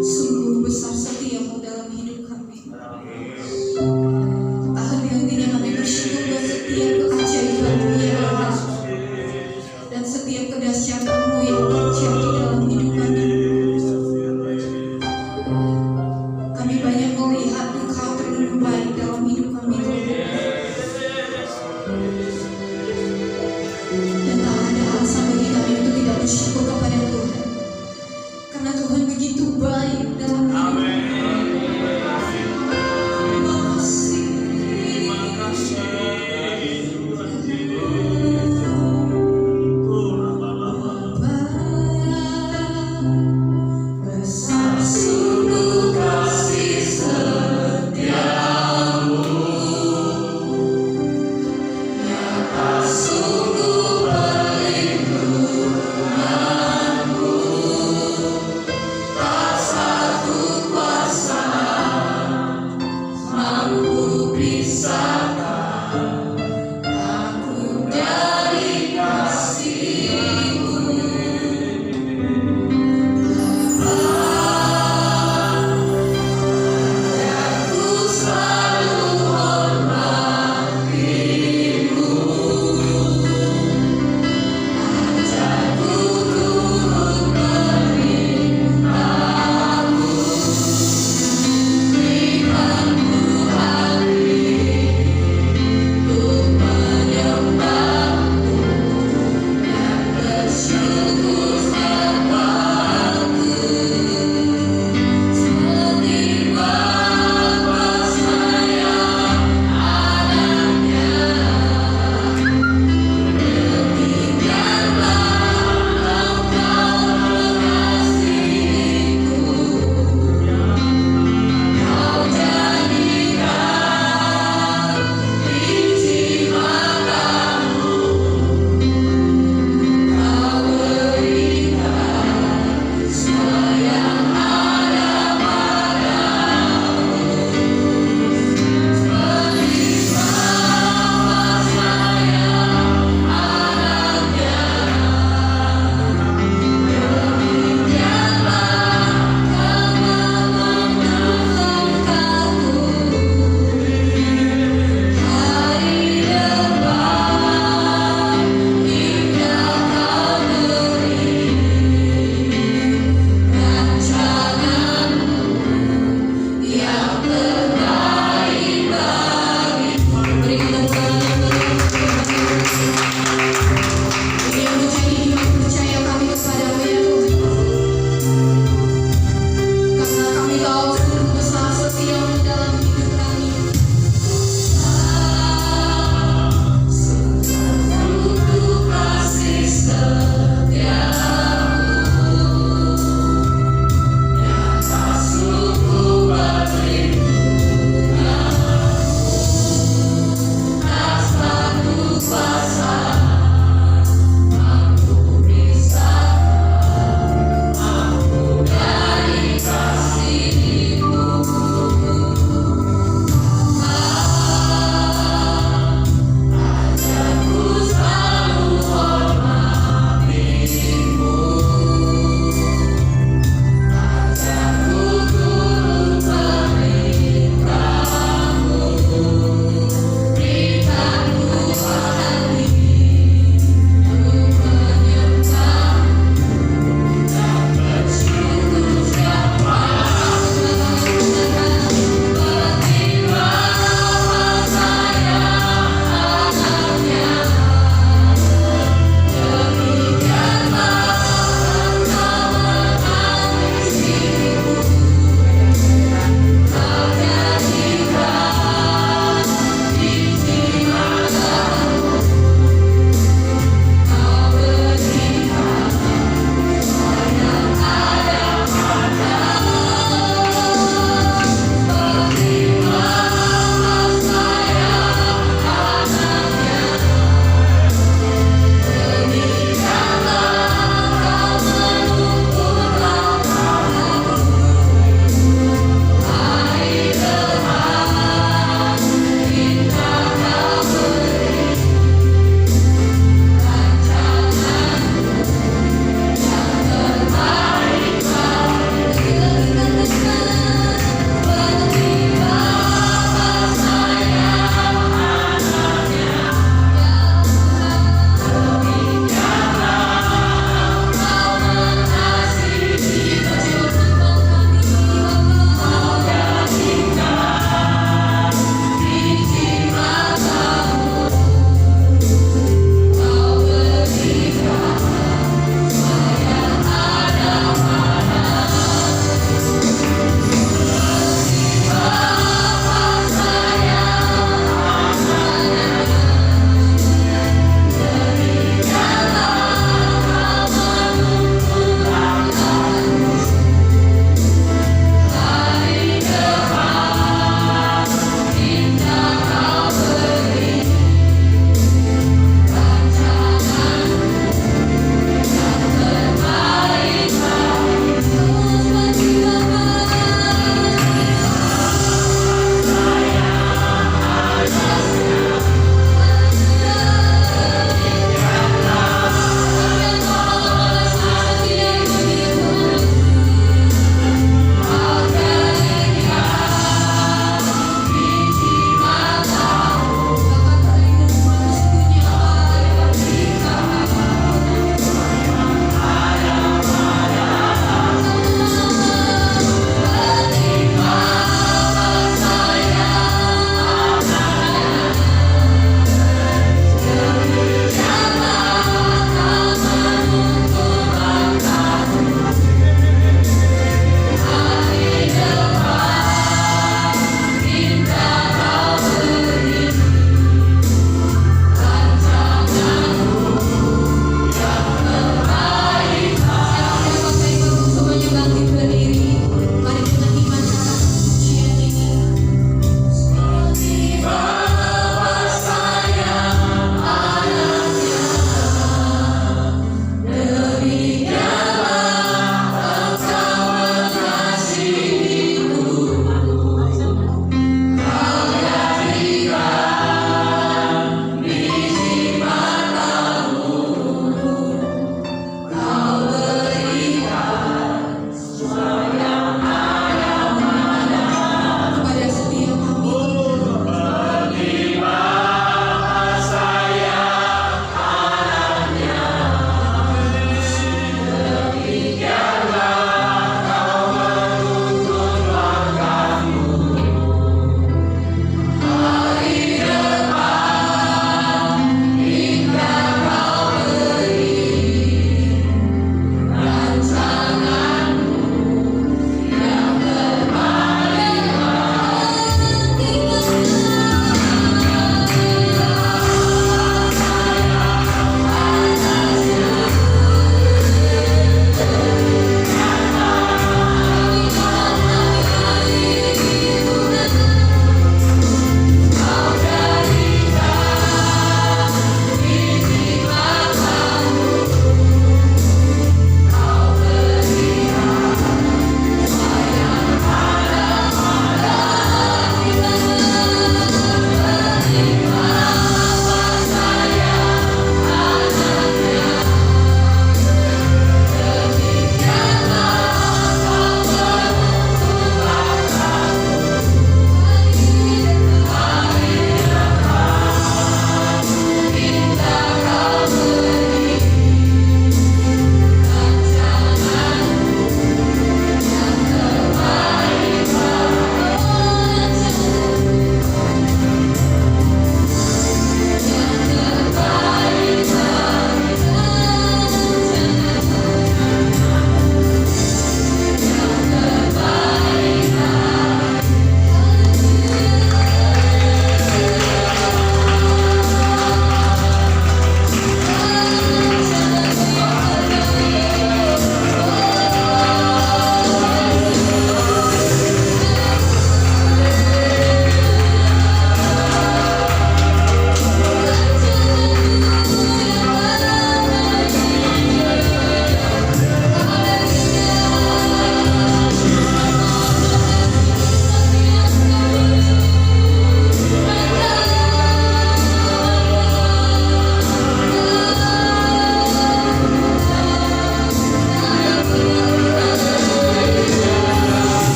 Sungguh besar setiamu dalam hidup kami. Tak henti-hentinya kami bersyukur buat setiap keajaiban-Mu yang ada dan setiap kedahsyatan-Mu yang terjadi dalam hidup kami. Kami banyak melihat Engkau terlalu baik dalam hidup kami, Tuhan. Dan tak ada alasan bagi kami untuk tidak bersyukur kepada Tuhan, karena Tuhan begitu baik dalam hidup kami.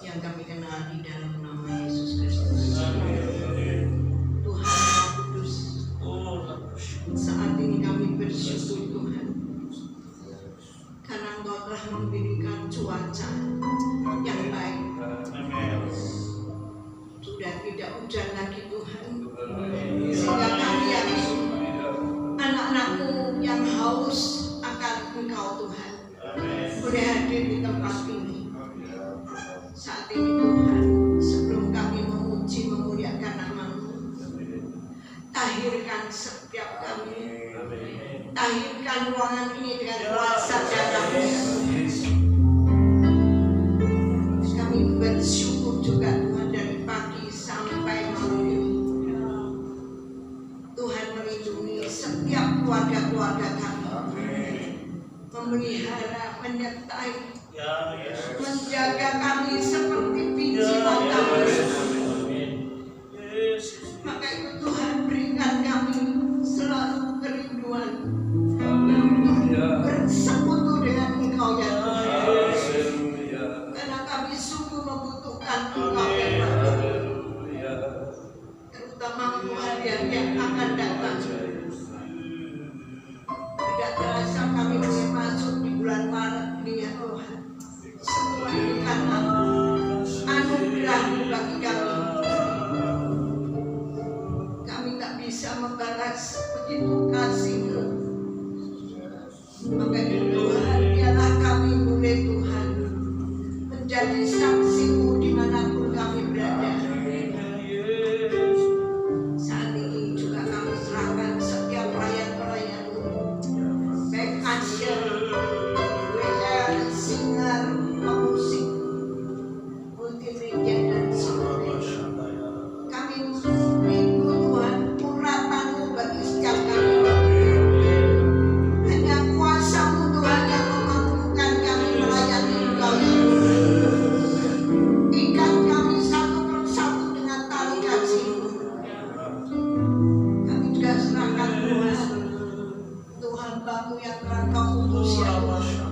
yang kami kenal di dalam nama Yesus Kristus. Tuhan Maha Kudus, saat ini kami bersyukur Tuhan karena Engkau telah memberikan cuaca yang baik. Sudah tidak hujan lagi Tuhan, sehingga kami yang anak-anak-Mu yang haus akan Engkau Tuhan boleh hadir di tempat ini. Saat ini Tuhan, sebelum kami memuji memuliakan nama-Mu, tahirkan setiap kami, tahirkan ruangan ini dengan kuasa darah-Mu ya Tuhan. Kami bersyukur juga Tuhan dari pagi sampai malam ini Tuhan melindungi setiap keluarga-keluarga kami, memelihara, menyertai, menjaga kami seperti biji matamu. Maka itu Tuhan, berikan kami selalu kerinduan bersekutu dengan Engkau ya Tuhan, karena kami sungguh membutuhkan Engkau ya Tuhan, terutama hari-hari yang akan datang. Tidak terasa kami mulai masuk di bulan Maret ini ya Tuhan. Semua ini karena anugerah-Mu bagi kami. Kami tak bisa membalas begitu kasih-Mu. Maka itu Tuhan, biarlah kami boleh Tuhan menjadi saksi-Mu dimanapun kami berada. Saat ini juga kami serahkan setiap pelayan-pelayan-Mu, baik usher, waiter, singer, pemusik, multimedia dan sebagainya. Kami rindu Tuhan urapan-Mu bagi setiap kami. Hanya kuasa-Mu Tuhan yang memampukan kami melayani Engkau ya Tuhan. Ikat kami satu persatu dengan tali kasih-Mu. Kami juga serahkan Tuhan untuk hamba-Mu yang telah Kau utus ya Tuhan,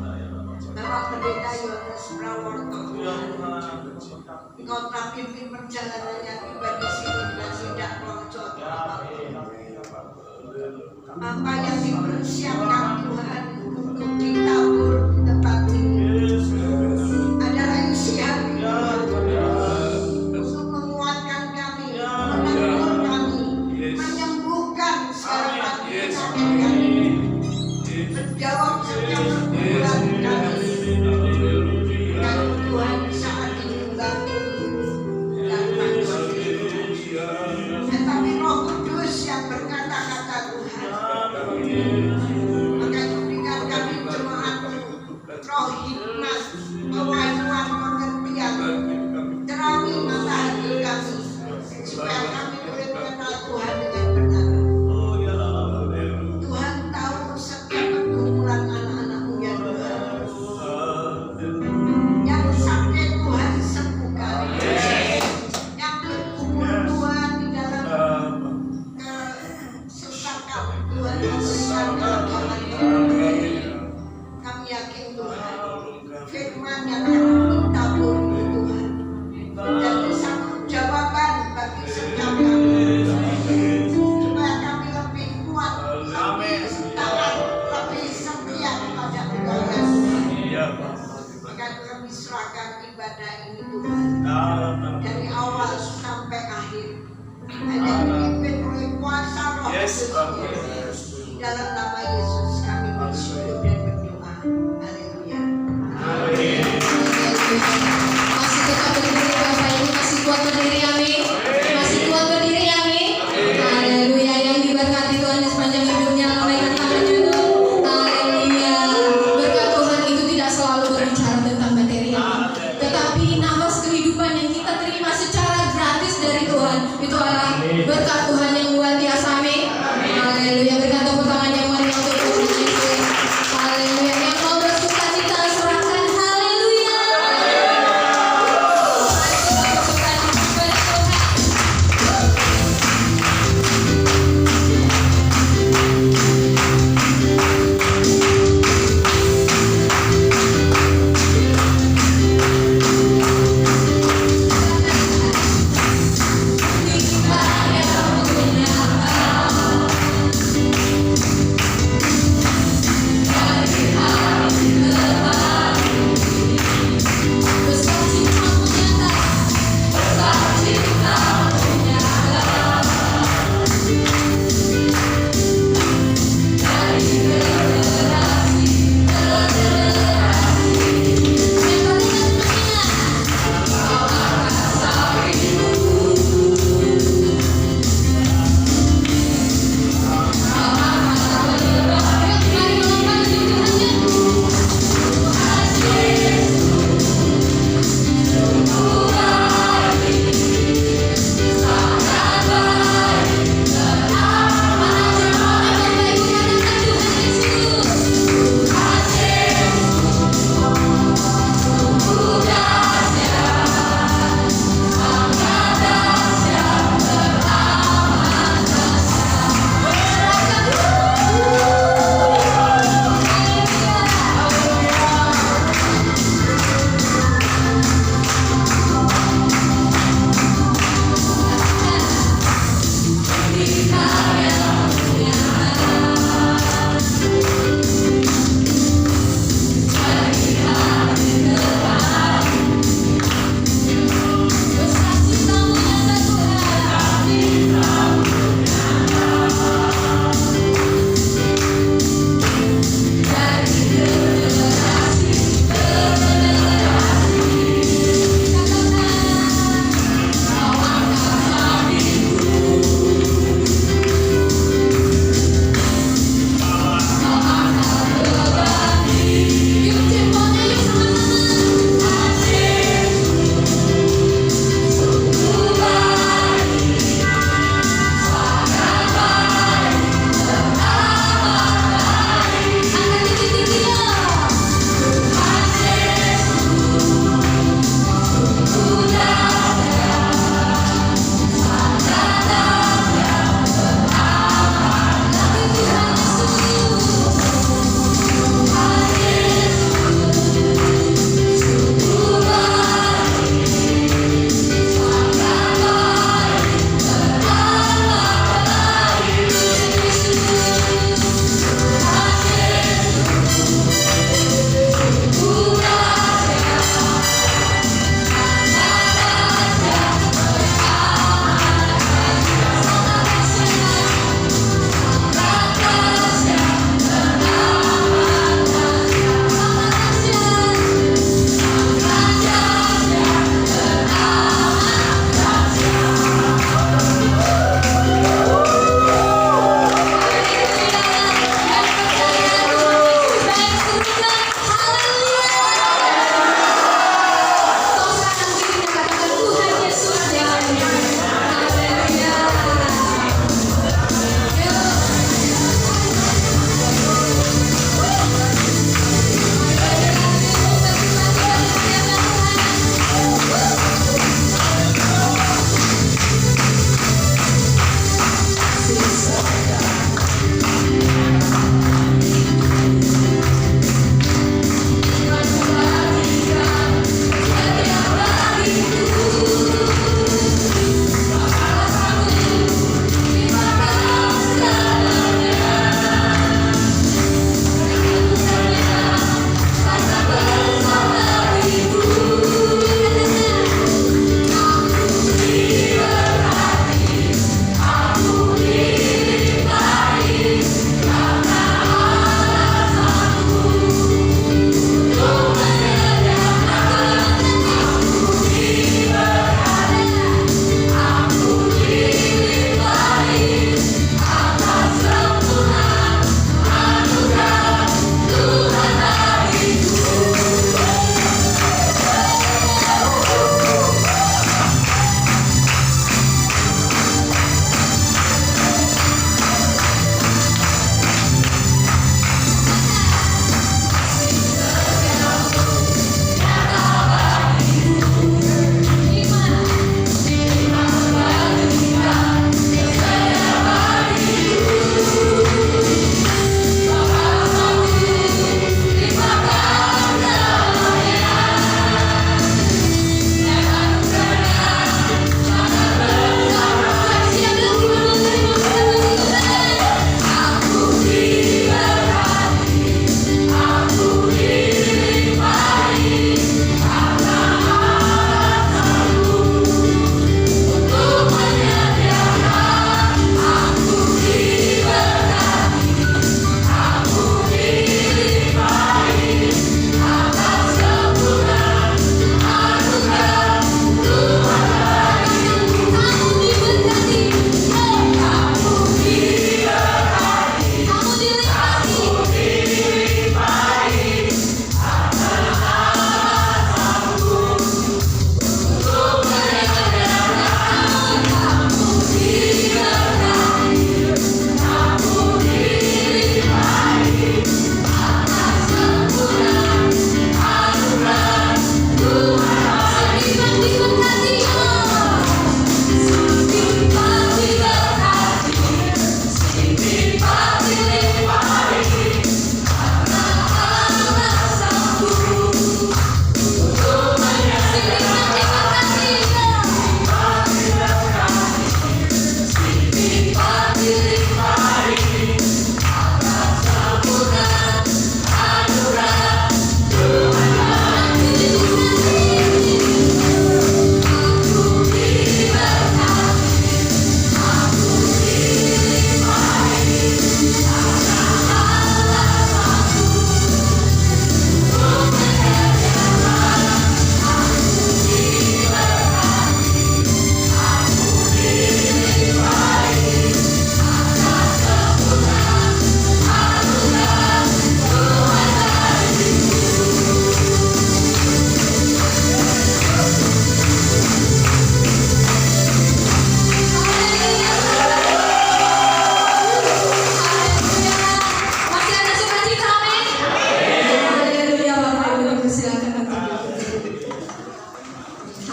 Bapak Pendeta Yohanes Praworto Tuhan. Engkau telah pimpin perjalanannya tiba di sini dan tidak melonjak apapun. Apa yang dipersiapkan Tuhan untuk ditabur di tempat ini adalah isi hati Tuhan untuk menguatkan kami, menegur kami, menyembuhkan segala penyakit kami, menjawab setiap pergumulan kami. Dan Tuhan saat ini membangun dan bantuan tetapi Roh Kudus yang berkata-kata Tuhan. Maka itu berikan kami jemaat-Mu roh hikmat, pewahyuan, pengertian, terangi mata hati kami supaya kami boleh mengenal Tuhan dengan benar. Tuhan tahu setiap pergumulan anak-anak-Mu ya Tuhan. Yang sakit Tuhan sembuhkan, yang bergumul Tuhan di dalam kesesakan Tuhan memberikan kekuatan. Kami yakin Tuhan, firman yang akan ditabur Tuhan menjadi satu jawaban bagi setiap kami, supaya kami lebih kuat, lebih taat, lebih setia kepada Engkau ya Tuhan. Maka kami serahkan ibadah ini Tuhan, dari awal sampai akhir hanya dipimpin oleh kuasa Roh Kudus. Dalam nama Yesus kami bersyukur dan berdoa. Haleluya. Masih tetap berdiri Bapak Ibu, masih kuat berdiri, amin. Masih kuat berdiri, amin. Haleluya. Yang diberkati Tuhan di sepanjang hidupnya, lambaikan tangannya dulu. Haleluya. Berkat Tuhan itu tidak selalu berbicara tentang materi, tetapi nafas kehidupan yang kita terima secara gratis dari Tuhan itu adalah berkat Tuhan yang luar biasa, amin. Haleluya. Berikan tepuk tangan yang meriah untuk Tuhan Yesus. Haleluya. Yang mau bersukacita serahkan, haleluya.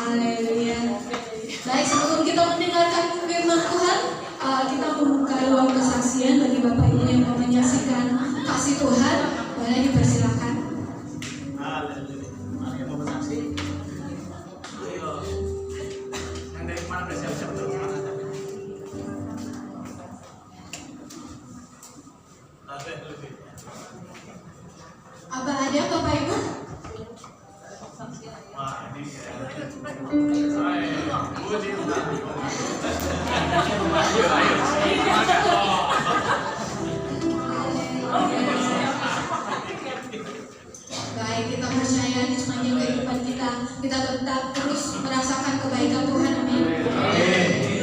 Haleluya. Baik, sebelum kita mendengarkan firman Tuhan, kita membuka ruang kesaksian bagi Bapak Ibu yang mau menyaksikan kasih Tuhan. Boleh dipersilakan. Haleluya. Mari kita bersaksi. Ayo. Yang dari mana bersiap-siap untuk mana? Haleluya. Apa ada Bapak Ibu? Wah, ini ya. Ayo, puji Tuhan. Ayo, ayo. Baik, kita percaya di sepanjang kehidupan kita tetap terus merasakan kebaikan Tuhan. Amin.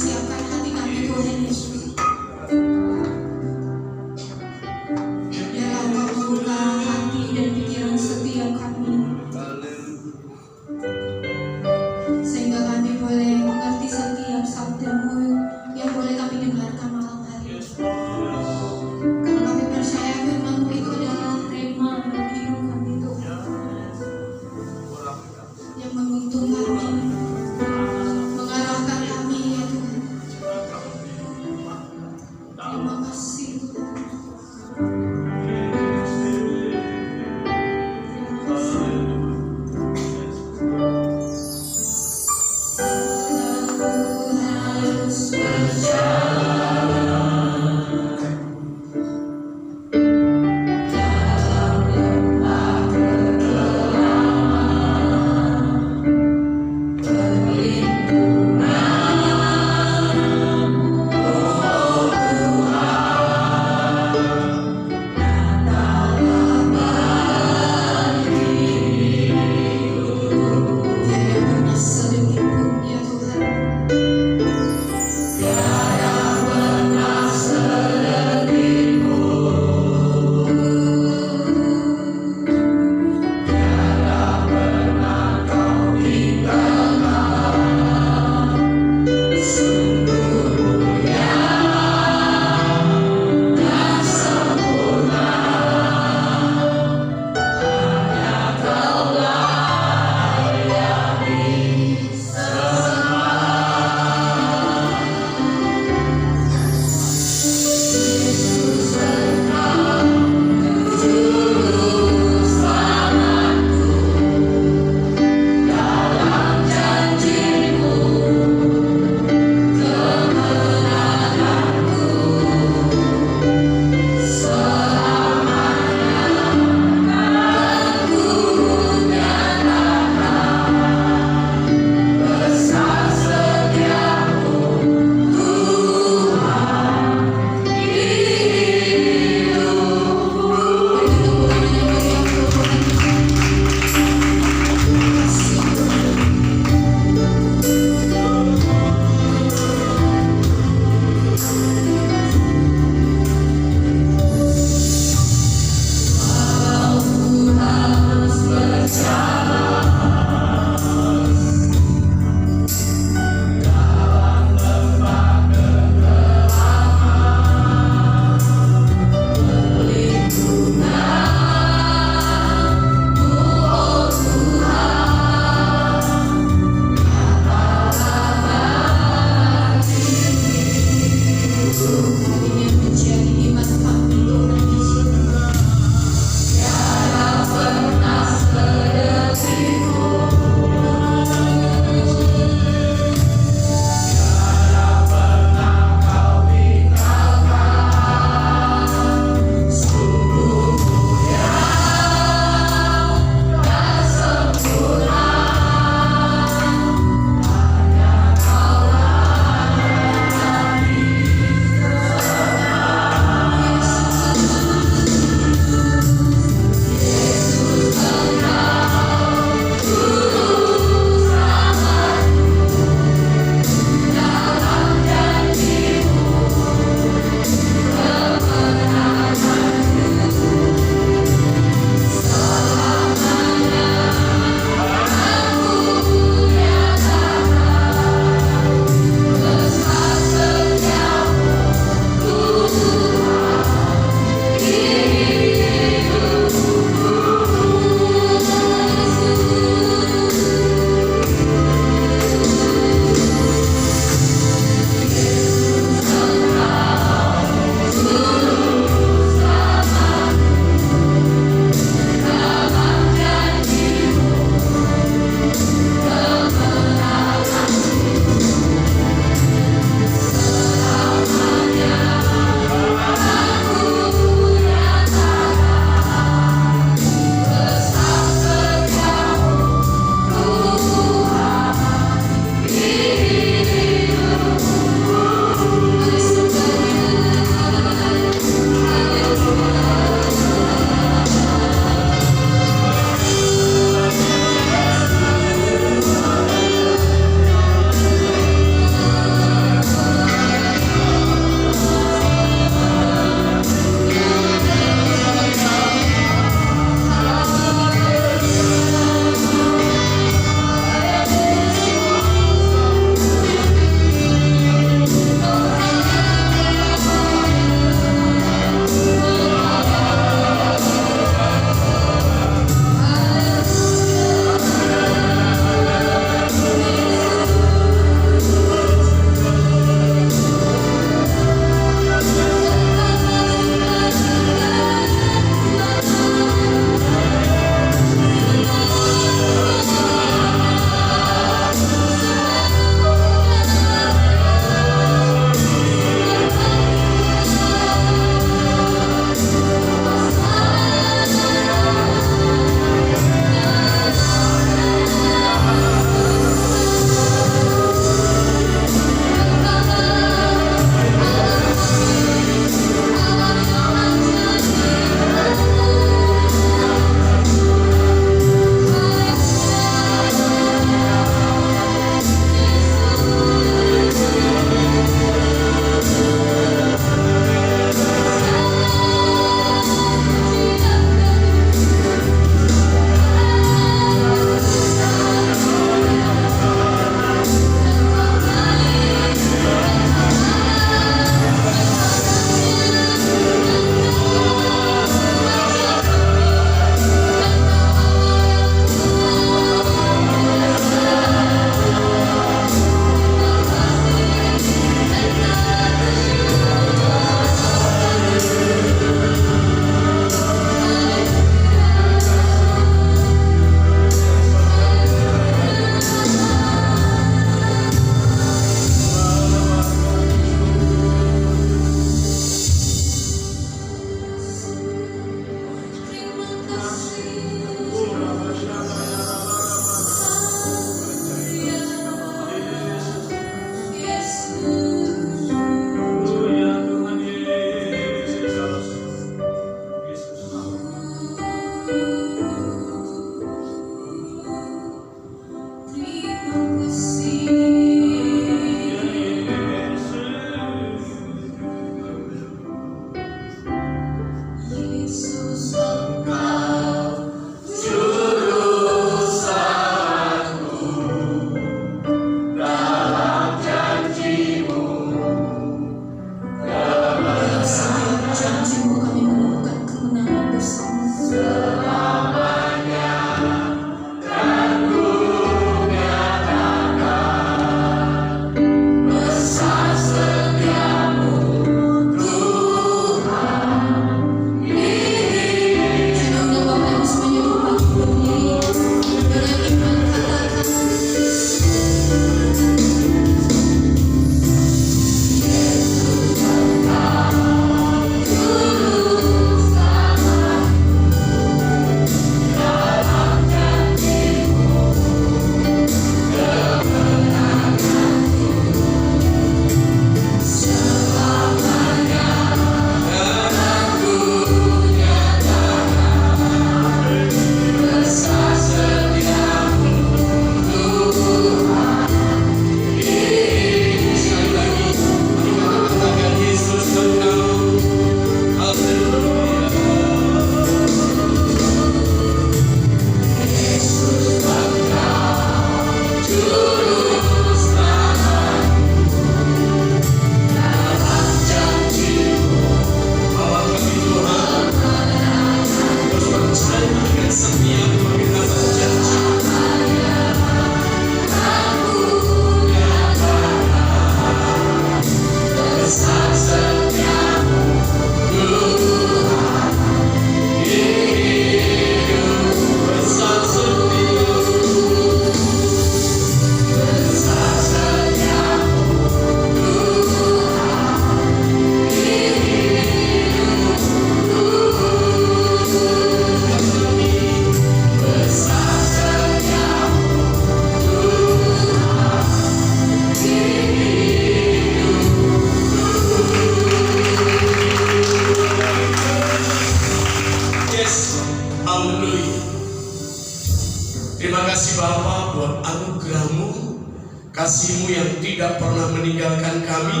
menyertakan kami,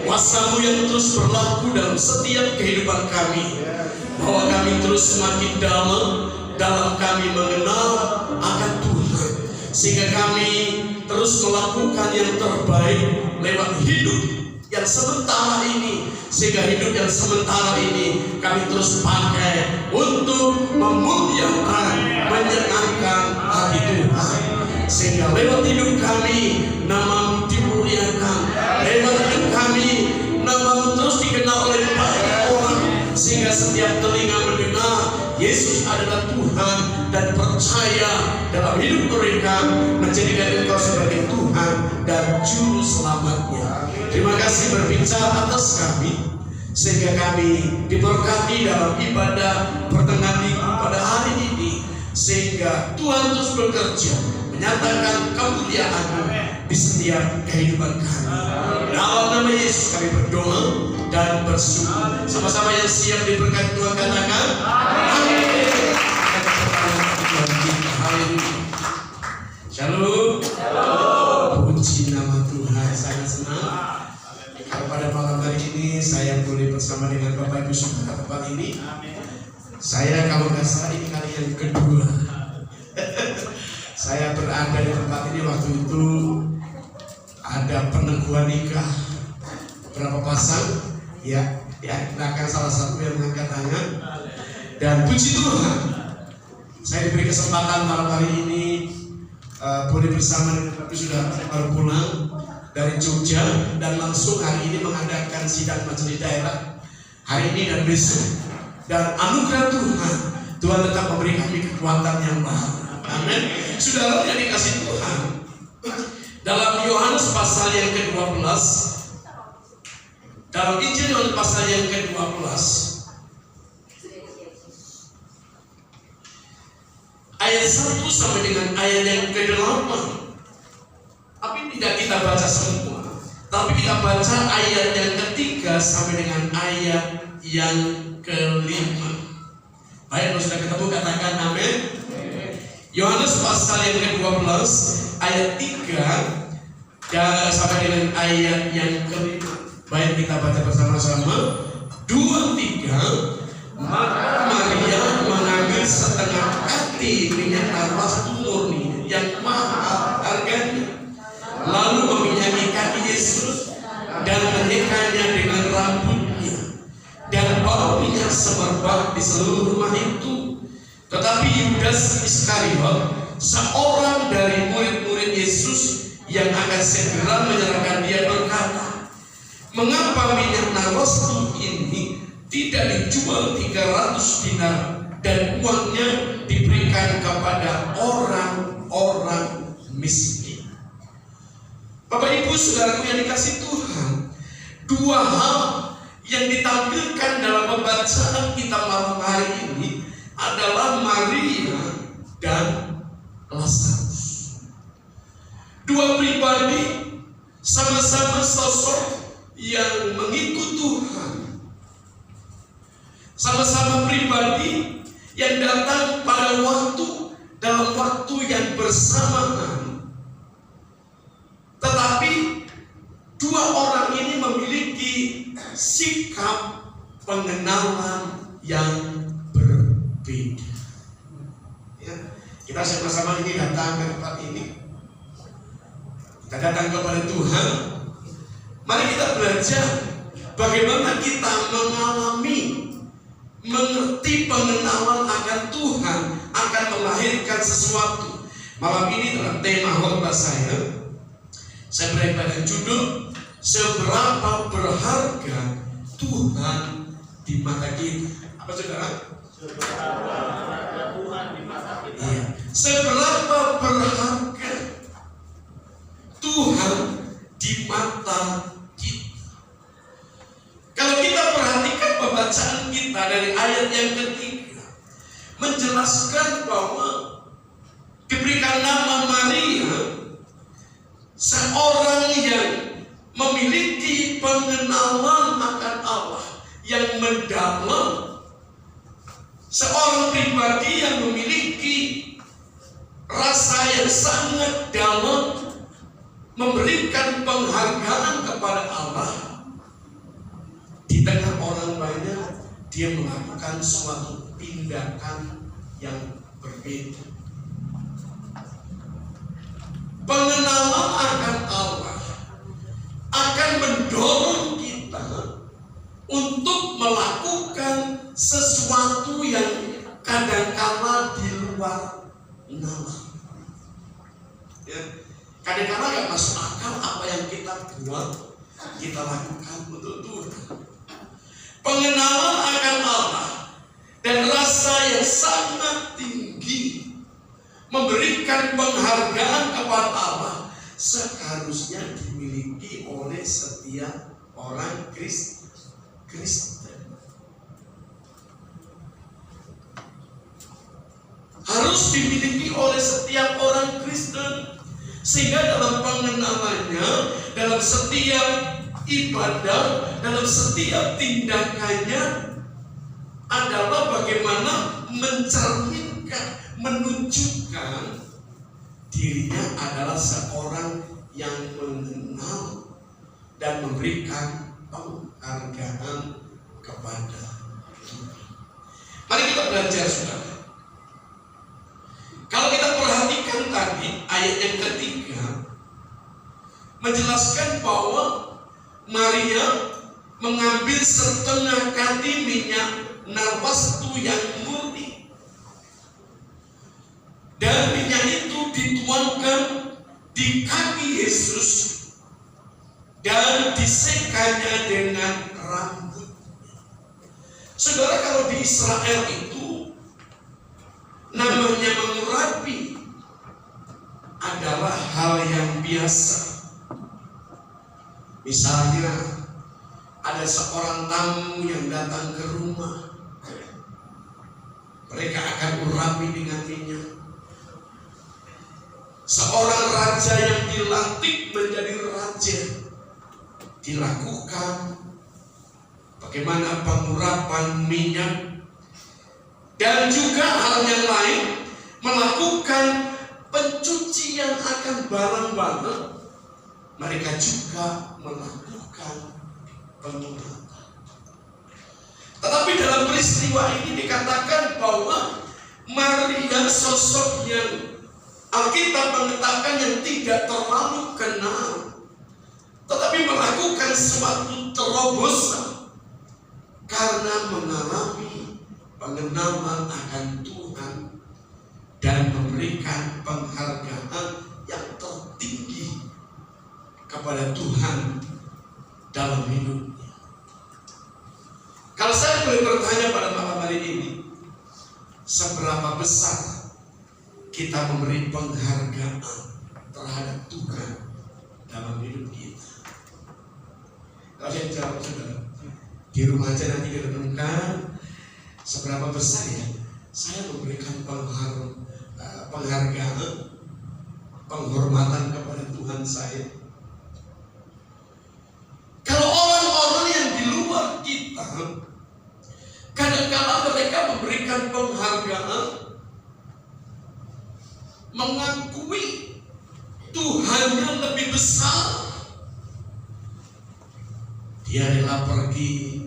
kuasa-Mu yang terus berlaku dalam setiap kehidupan kami, bahwa kami terus semakin dalam kami mengenal akan Tuhan, sehingga kami terus melakukan yang terbaik lewat hidup yang sementara ini, sehingga hidup yang sementara ini kami terus pakai untuk memuliakan, menyenangkan hati Tuhan, sehingga lewat hidup kami nama-Mu dimuliakan, lewat hidup kami nama-Mu terus dikenal oleh banyak orang, sehingga setiap telinga mendengar Yesus adalah Tuhan dan percaya dalam hidup mereka, menjadikan Engkau sebagai Tuhan dan Juru Selamatnya. Terima kasih berbicara atas kami, sehingga kami diberkati dalam ibadah pertengahan minggu pada hari ini, sehingga Tuhan terus bekerja menyatakan kemuliaan-Mu di setiap kehidupan kami. Dalam nama Yesus kami berdoa dan bersyukur. Sama-sama yang siap diberkati Tuhan katakan amin. Shalom. Puji nama Tuhan. Sangat senang pada malam hari ini saya boleh bersama dengan Bapak Ibu Saudara tempat ini. Saya kalau nggak salah ini kali yang kedua saya berada di tempat ini. Waktu itu ada peneguhan nikah berapa pasang, ya, diakibatkan salah satu yang mengangkat tangan, dan puji Tuhan saya diberi kesempatan malam hari ini boleh bersama dengan Bapak sudah baru pulang dari Jogja dan langsung hari ini mengadakan sidang majelis daerah hari ini dan besok, dan anugerah Tuhan tetap memberi kami kekuatan yang baru. Amin. Saudara yang dikasih Tuhan, dalam Yohanes pasal yang ke-12, dalam Injil Yohanes pasal yang ke-12 ayat 1 sampai dengan ayat yang ke-8. Tapi tidak kita baca semua, tapi kita baca ayat yang ke-3 sampai dengan ayat yang ke-5. Baik, kalau sudah ketemu katakan amin. Yohanes pasal yang ke-12 ayat 3 sampai dengan ayat yang ke-5. Baik, kita baca bersama-sama. 2, 3. Maka Maria mengambil setengah kati minyak narwastu murni yang mahal harganya, lalu meminyangi kaki Yesus dan menyekanya dengan rambutnya, dan bau minyak semerbak di seluruh rumah itu. Tetapi Yudas Iskariot, seorang dari murid-murid Yesus yang akan segera menyerahkan dia, berkata, mengapa minyak narwastu ini tidak dijual 300 dinar dan uangnya diberikan kepada orang-orang miskin? Bapak Ibu Saudaraku yang dikasih Tuhan, dua hal yang ditampilkan dalam pembacaan kita malam hari ini adalah Maria dan Lazarus. Dua pribadi, sama-sama sosok yang mengikut Tuhan, sama-sama pribadi yang datang pada dalam waktu yang bersamaan. Tetapi dua orang ini memiliki sikap pengenalan yang berbeda. Ya, kita sama-sama ini datang ke tempat ini. Kita datang kepada Tuhan. Mari kita belajar bagaimana kita mengerti pengenalan akan Tuhan akan melahirkan sesuatu. Malam ini dalam tema khotbah saya beri pada judul seberapa berharga Tuhan di mata kita. Apa saudara? Seberapa berharga Tuhan di mata kita. Iya. Seberapa berharga Tuhan di mata kita. Kalau kita perhatikan pembacaan kita dari ayat yang ketiga, menjelaskan bahwa diberikan nama Maria, seorang yang memiliki pengenalan akan Allah yang mendalam, seorang pribadi yang memiliki rasa yang sangat dalam memberikan penghargaan kepada Allah. Di tengah orang banyak, dia melakukan suatu tindakan yang berbeda. Pengenalan akan Allah akan mendorong kita untuk melakukan sesuatu yang kadang-kala di luar nalar. Ya, kadang-kala gak masuk akal apa yang kita buat, kita lakukan untuk Tuhan. Pengenalan akan Allah dan rasa yang sangat tinggi, memberikan penghargaan kepada Allah, seharusnya dimiliki oleh setiap orang Kristen. Harus dimiliki oleh setiap orang Kristen, sehingga dalam pengenalannya, dalam setiap ibadah, dalam setiap tindakannya adalah bagaimana mencerminkan, menunjukkan dirinya adalah seorang yang mengenal dan memberikan penghargaan kepada Tuhan. Mari kita belajar, saudara. Kalau kita perhatikan tadi ayat yang ketiga menjelaskan bahwa Maria mengambil setengah kadi minyak narwastu yang murni, dan minyak itu dituangkan di kaki Yesus dan disekanya dengan rambut. Saudara, kalau di Israel itu namanya mengurapi adalah hal yang biasa. Misalnya ada seorang tamu yang datang ke rumah, mereka akan urapi dengan minyak. Seorang raja yang dilantik menjadi raja, dilakukan bagaimana pengurapan minyak. Dan juga hal yang lain, melakukan pencucian akan barang-barang, mereka juga melakukan pengurapan. Tetapi dalam peristiwa ini dikatakan bahwa Maria, sosok yang Alkitab mengatakan yang tidak terlalu kenal, tetapi melakukan suatu terobosan karena mengalami pengenalan akan Tuhan dan memberikan penghargaan yang tertinggi kepada Tuhan dalam hidupnya. Kalau saya boleh bertanya pada malam hari ini, seberapa besar kita memberi penghargaan terhadap Tuhan dalam hidup kita? Kalau saya jawab, saudara, di rumah aja nanti direnungkan, seberapa besar ya saya memberikan penghargaan, penghormatan kepada Tuhan saya. Kalau orang-orang yang di luar kita, kadang-kadang mereka memberikan penghargaan, mengakui Tuhan yang lebih besar. Dia rela pergi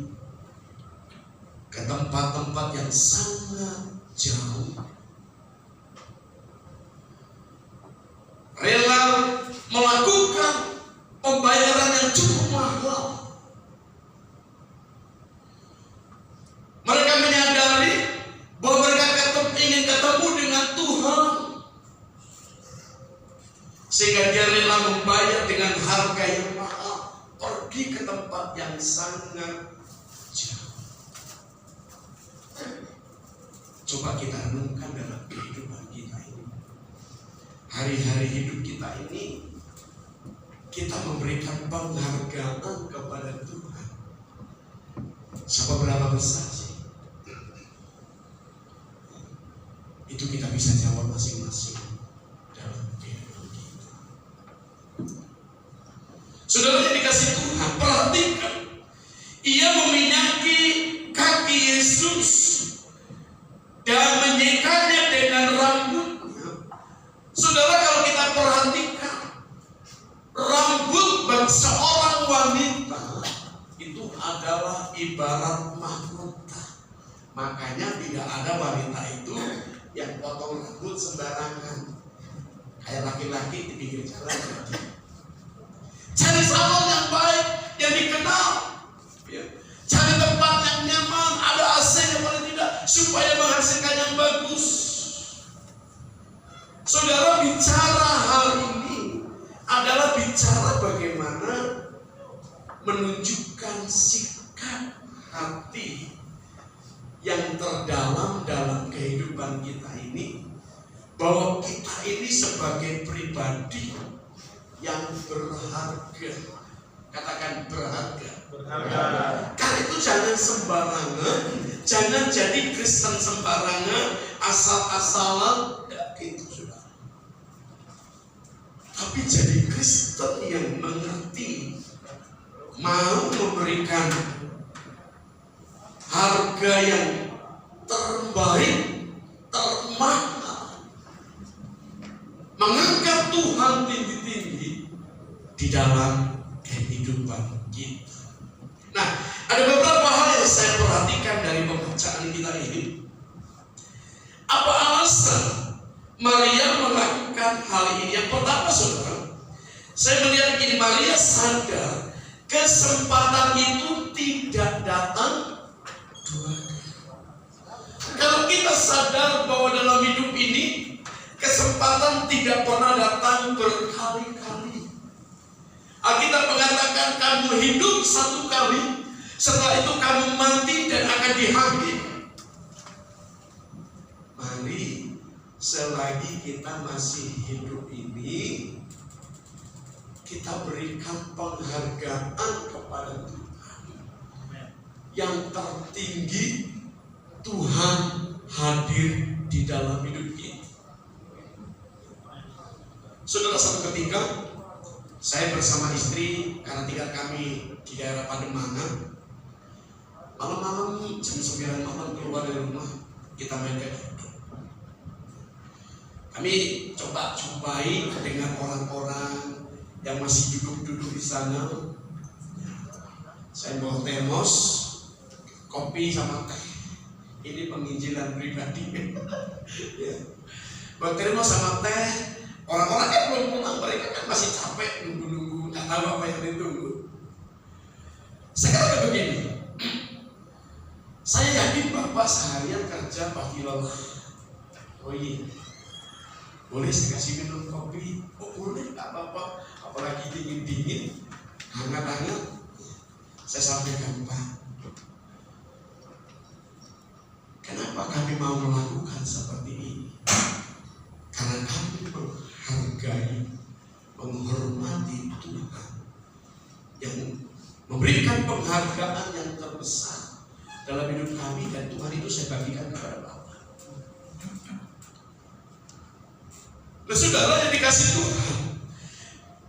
ke tempat-tempat yang sangat jauh, rela melakukan pembayaran yang cukup mahal. Mereka menyadari bahwa mereka ingin ketemu dengan Tuhan, sehingga dia rela membayar dengan harga yang mahal, pergi ke tempat yang sangat jauh. Coba kita renungkan dalam kehidupan kita ini, hari-hari hidup kita ini, kita memberikan penghargaan kepada Tuhan seberapa besar sih? Itu kita bisa jawab masing-masing dalam kehidupan kita. Saudara yang dikasih Tuhan, perhatikan, ia meminyaki kaki Yesus dan menyekanya dengan rambutnya. Saudara, kalau kita perhatikan, ibarat mahkota. Makanya tidak ada wanita itu yang potong rambut sembarangan. Kayak laki-laki di pinggir jalan. Cari salon yang baik, yang dikenal. Ya. Cari tempat yang nyaman, ada AC-nya paling tidak, supaya menghasilkan yang bagus. Saudara, bicara hal ini adalah bicara bagaimana menunjukkan sikap hati yang terdalam dalam kehidupan kita ini, bahwa kita ini sebagai pribadi yang berharga. Katakan berharga. Karena itu jangan sembarangan, jangan jadi Kristen sembarangan, asal-asalan, gitu sudah. Tapi jadi Kristen yang mengerti, mau memberikan harga yang terbaik, termahal, mengangkat Tuhan tinggi-tinggi di dalam kehidupan kita. Nah, ada beberapa hal yang saya perhatikan dari pembacaan kita ini. Apa alasan Maria melakukan hal ini? Yang pertama, saudara, saya melihat begini, Maria sadar kesempatan itu tidak datang dua kali. Kalau kita sadar bahwa dalam hidup ini kesempatan tidak pernah datang berkali-kali. Alkitab mengatakan kamu hidup satu kali, setelah itu kamu mati dan akan diambil. Mari selagi kita masih hidup ini, kita berikan penghargaan kepada Tuhan. Yang tertinggi, Tuhan hadir di dalam hidup kita. Saudara, satu ketika saya bersama istri, karena tinggal kami di daerah Pademangan, malam-malam jam 9 malam keluar dari rumah, kita main gadget. Kami coba jumpai dengan orang-orang yang masih duduk-duduk di sana. Saya bawa termos, kopi sama teh. Ini penginjilan pribadi. Ya. Bawa termos sama teh. Orang-orang kan belum pulang, mereka kan masih capek nunggu-nunggu, nggak tahu apa yang ditunggu. Saya katakan begini, saya yakin Bapak seharian kerja pasti lelah. Oh iya, boleh saya kasih minum kopi? Oh boleh, nggak apa-apa. Apalagi dingin-dingin, hangat-hangat. Saya sampaikan, Pak, kenapa kami mau melakukan seperti ini? Karena kami menghargai, menghormati Tuhan yang memberikan penghargaan yang terbesar dalam hidup kami, dan Tuhan itu saya bagikan kepada Bapak. Nah, saudara yang dikasih Tuhan,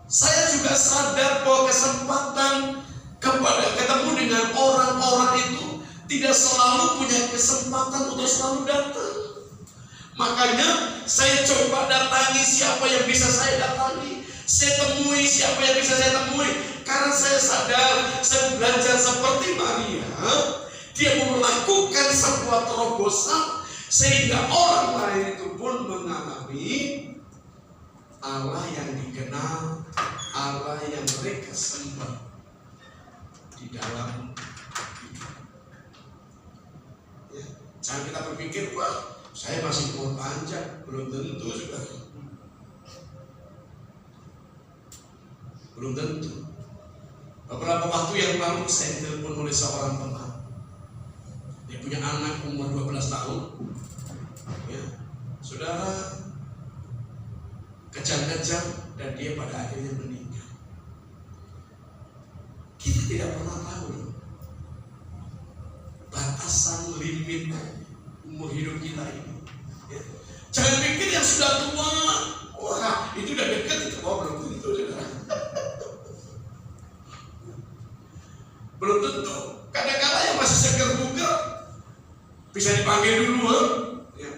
saya juga sadar bahwa kesempatan kepada ketemu dengan orang-orang itu tidak selalu punya kesempatan untuk selalu datang. Makanya saya coba datangi siapa yang bisa saya datangi, saya temui siapa yang bisa saya temui, karena saya sadar saya belajar seperti Maria. Dia melakukan sebuah terobosan sehingga orang lain itu pun mengalami Allah yang dikenal, Allah yang mereka sembah di dalam hidup. Ya, jangan kita berpikir, wah, saya masih umur panjang, belum tentu, saudara. Belum tentu. Beberapa waktu yang lalu saya ditelepon oleh seorang teman. Dia punya anak umur 12 tahun. Ya, saudara, kejang-kejang, dan dia pada akhirnya meninggal. Kita tidak pernah tahu batasan limit umur hidup kita ini. Ya. Jangan pikir yang sudah tua, wah itu udah dekat, itu belum tentu, saudara. Belum tentu. Kadang-kadang yang masih segar bugar bisa dipanggil duluan. Ya.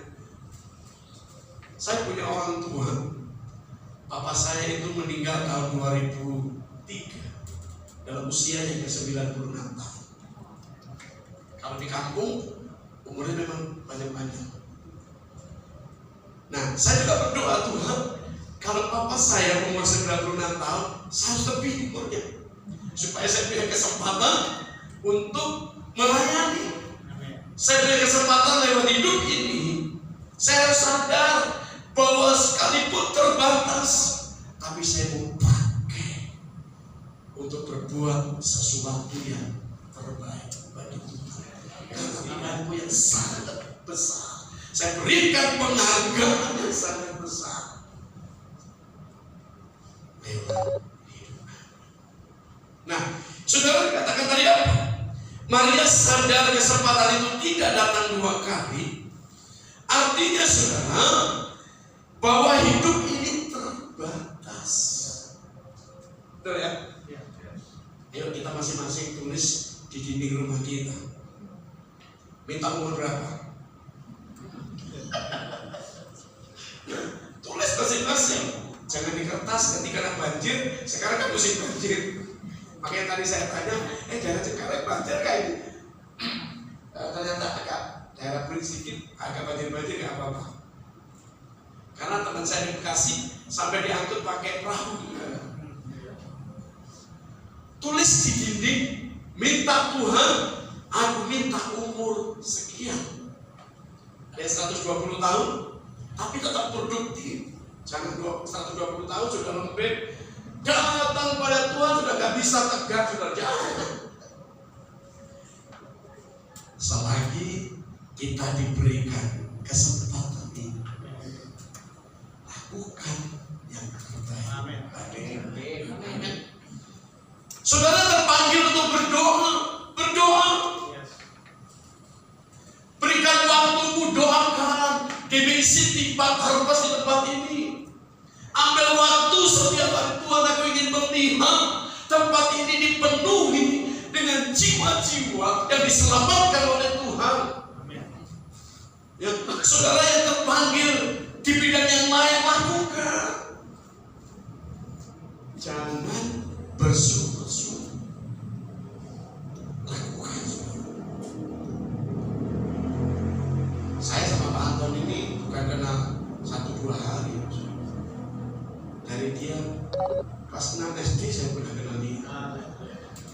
Saya punya orang tua, papa saya itu meninggal tahun 2003 dalam usia yang ke 96 tahun. Kalau di kampung umurnya memang banyak-banyak. Nah, saya juga berdoa, Tuhan, kalau papa saya umur 96 tahun, saya harus lebih umurnya, supaya saya punya kesempatan untuk melayani. Saya punya kesempatan lewat hidup ini. Saya harus sadar bahwa sekalipun terbatas, tapi saya mau pakai untuk berbuat sesuatu yang terbaik bagi Tuhan. Karena imanku yang sangat besar, saya berikan penghargaan yang sangat besar lewat hidup. Nah, saudara katakan tadi apa? Maria sadar kesempatan itu tidak datang 2 kali. Artinya saudara, bahwa hidup ini terbatas. Betul ya? Ayo kita masing-masing tulis di dinding rumah kita. Minta umur berapa? Tulis masing-masing. Jangan di kertas ketika ada banjir. Sekarang kan musim banjir. Makanya tadi saya tanya, jangan sekarang banjir kayak ini. Ternyata agak daerah Puri sedikit agak banjir-banjir nggak apa-apa. Karena teman saya di Bekasi sampai diangkut pakai perahu. Tulis di dinding, minta Tuhan, aku minta umur sekian. Ada 120 tahun, tapi tetap produktif. Jangan 120 tahun sudah lembek, datang pada Tuhan sudah gak bisa tegak, sudah jangan. Selagi kita diberikan kesempatan ini, lakukan yang terbaik. Amin. Saudara terpanggil untuk berdoa. Berikan waktumu, doakan. GBI City Purpose di tempat ini. Ambil waktu setiap hari. Tuhan, aku ingin melihat tempat ini dipenuhi dengan jiwa-jiwa yang diselamatkan oleh Tuhan. Ya, saudara yang terpanggil di bidang yang lain, lakukan. Jangan bersungguh-sungguh. Lakukan. Saya sama Pak Anton ini bukan kenal 1-2 hari. Dari dia kelas 6 SD saya pernah kenal dia.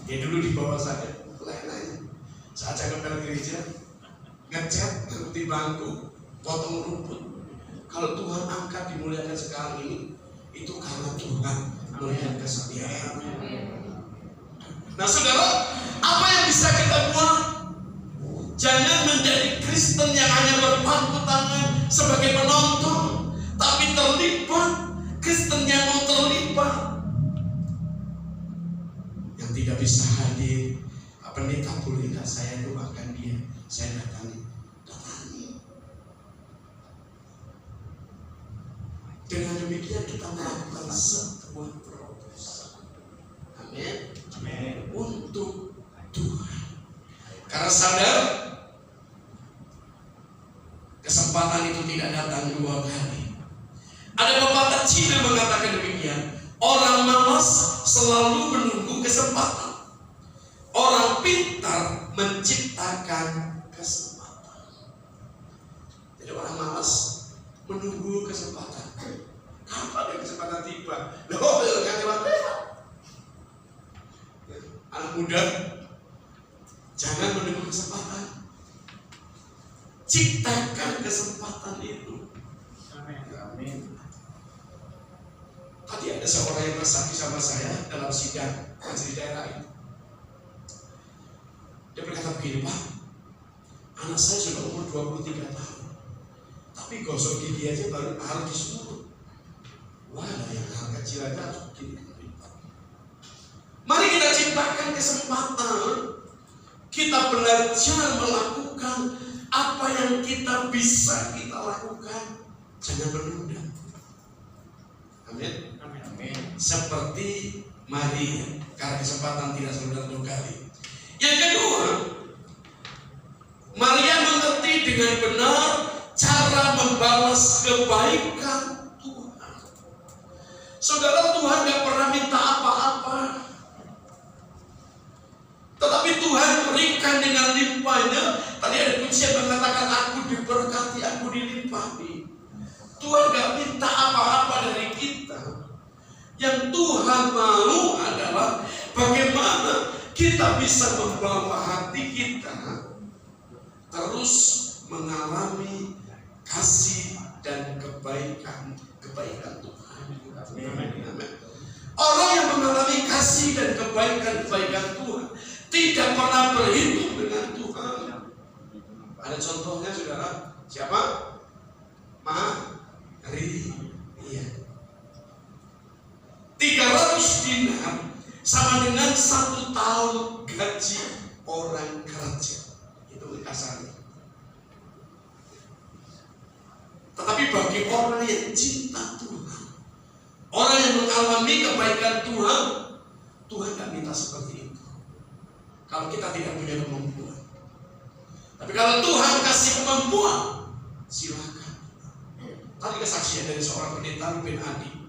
Dia dulu di bawah saya, lain-lain. Saat saya ke gereja, ngecat di bangku, potong rumput. Kalau Tuhan angkat dimuliakan sekarang ini, itu karena Tuhan melihat kesetiaan. Nah saudara, apa yang bisa kita buat? Jangan menjadi Kristen yang hanya berpangku tangan sebagai penonton, tapi terlibat. Kristen yang mau terlibat, yang tidak bisa hadir, pendeta boleh nggak saya doakan dia, saya datangi. Dengan demikian kita melakukan sebuah terobosan. Amin. Untuk Tuhan. Karena sadar kesempatan itu tidak datang 2 kali. Ada pepatah Cina mengatakan demikian, orang malas selalu menunggu kesempatan, orang pintar menciptakan kesempatan. Jadi orang malas menunggu kesempatan. Kapan kesempatan tiba? Loh, jangan tiba-tiba. Anak muda, jangan menunggu kesempatan. Ciptakan kesempatan itu. Amin. Tadi ada seorang yang bersaksi sama saya dalam sidang di daerah itu. Dia berkata begini, Pak, anak saya sudah umur 23 tahun, tapi gosok gigi aja baru harus disuruh. Wah, yang hal kecil aja harus begini. Mari kita ciptakan kesempatan. Kita belajar melakukan apa yang kita bisa kita lakukan. Jangan menunda. Amin. Seperti Maria, karena kesempatan tidak selalu 2 kali. Yang kedua, Maria mengerti dengan benar cara membalas kebaikan Tuhan. Saudara, Tuhan gak pernah minta apa-apa, tetapi Tuhan Tuhan berikan dengan limpahnya. Tadi ada kunci yang mengatakan aku diberkati, aku dilimpahi. Tuhan gak minta apa-apa dari kita. Yang Tuhan mau adalah bagaimana kita bisa membawa hati kita terus mengalami kasih dan kebaikan Tuhan. Amin. Orang yang mengalami kasih dan kebaikan Tuhan tidak pernah berhitung dengan Tuhan. Ada contohnya saudara, siapa? Maria. 300 dinar sama dengan 1 tahun gaji orang kerja. Itu kasarnya. Tetapi bagi orang yang cinta Tuhan, orang yang mengalami kebaikan Tuhan, Tuhan tidak minta seperti itu. Kalau kita tidak punya kemampuan. Tapi kalau Tuhan kasih kemampuan, silakan. Tadi kesaksian dari seorang pendeta Ruben Adi.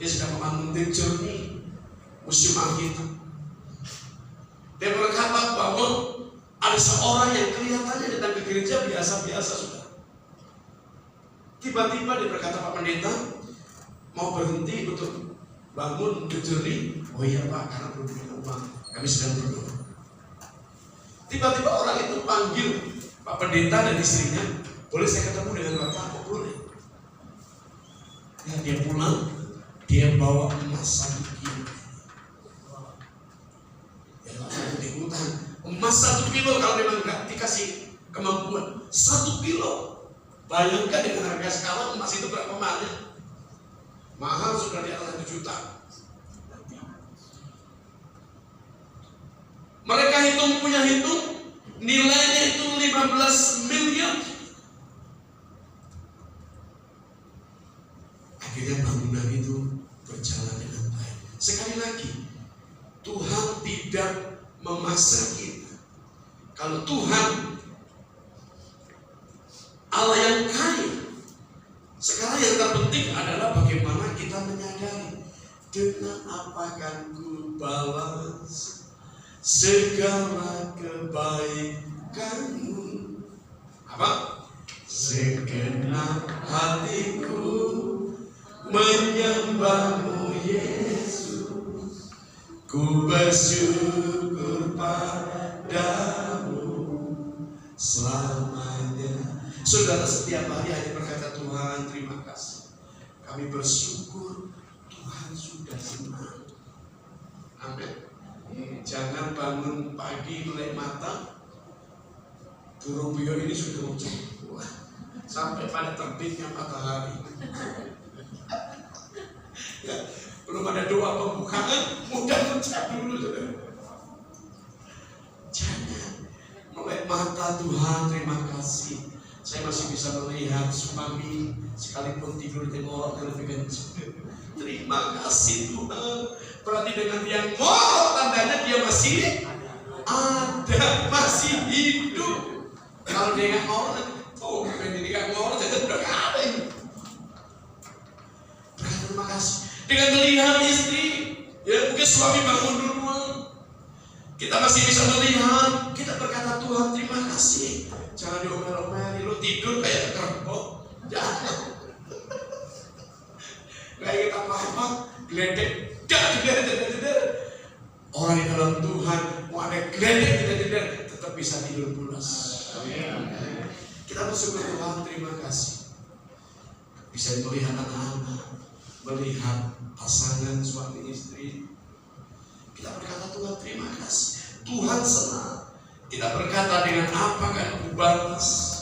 Dia sudah membangun The Journey, Museum Alkitab. Dia berkata bahwa ada seorang yang kelihatannya datang ke gereja biasa-biasa sudah. Tiba-tiba dia berkata, Pak Pendeta, mau berhenti untuk bangun The Journey? Oh iya Pak, karena belum punya uang. Kami sedang berdoa. Tiba-tiba orang itu panggil Pak Pendeta dan istrinya, boleh saya ketemu dengan Bapak? Oh boleh. Ya, dia pulang, dia bawa emas 1 kilo. Ya langsung diikutan. Emas 1 kilo kalau memang nggak dikasih kemampuan. 1 kilo. Bayangkan dengan harga sekarang emas itu berapa mahal? Mahal, sudah di atas 1 juta. Mereka punya hitung, nilainya itu 15 miliar. Akhirnya bangunan itu berjalan dengan baik. Sekali lagi, Tuhan tidak memaksa kita. Kalau Tuhan Allah yang kaya, sekarang yang terpenting adalah bagaimana kita menyadari dengan apa akan ku balas segala kebaikanmu. Apa? Segenap hatiku menyembahmu Yesus, ku bersyukur padamu selamanya. Saudara setiap hari hanya berkata, Tuhan terima kasih, kami bersyukur Tuhan sudah senang. Amin. Jangan bangun pagi mulai mata, burung puyuh ini sudah muncul sampai pada terbitnya matahari. Ya, belum ada doa pembukaan, mudah ucap dulu saudara. Jangan mulai mata, Tuhan terima kasih, saya masih bisa melihat suami sekalipun tidur di tengok lebih kencang. Terima kasih Tuhan. Berarti dengan dia ngorok tandanya dia masih ada, masih hidup. Kalau dia nggak ngorok, oh ini nggak ngorok, jadi udah nggak ada ini. Terima kasih. Dengan melihat istri, ya mungkin suami bangun duluan, kita masih bisa melihat, kita berkata Tuhan terima kasih. Jangan diomel-omel, lu tidur kayak kerbau, jangan. Kayak kita apa-apa, geledek, orang di dalam Tuhan mau ada geledek, tetap bisa tidur pulas. Kita bersyukur Tuhan, terima kasih. Bisa melihat anak-anak, melihat pasangan suami istri. Kita berkata Tuhan terima kasih. Tuhan senang. Kita berkata dengan apa kan ku balas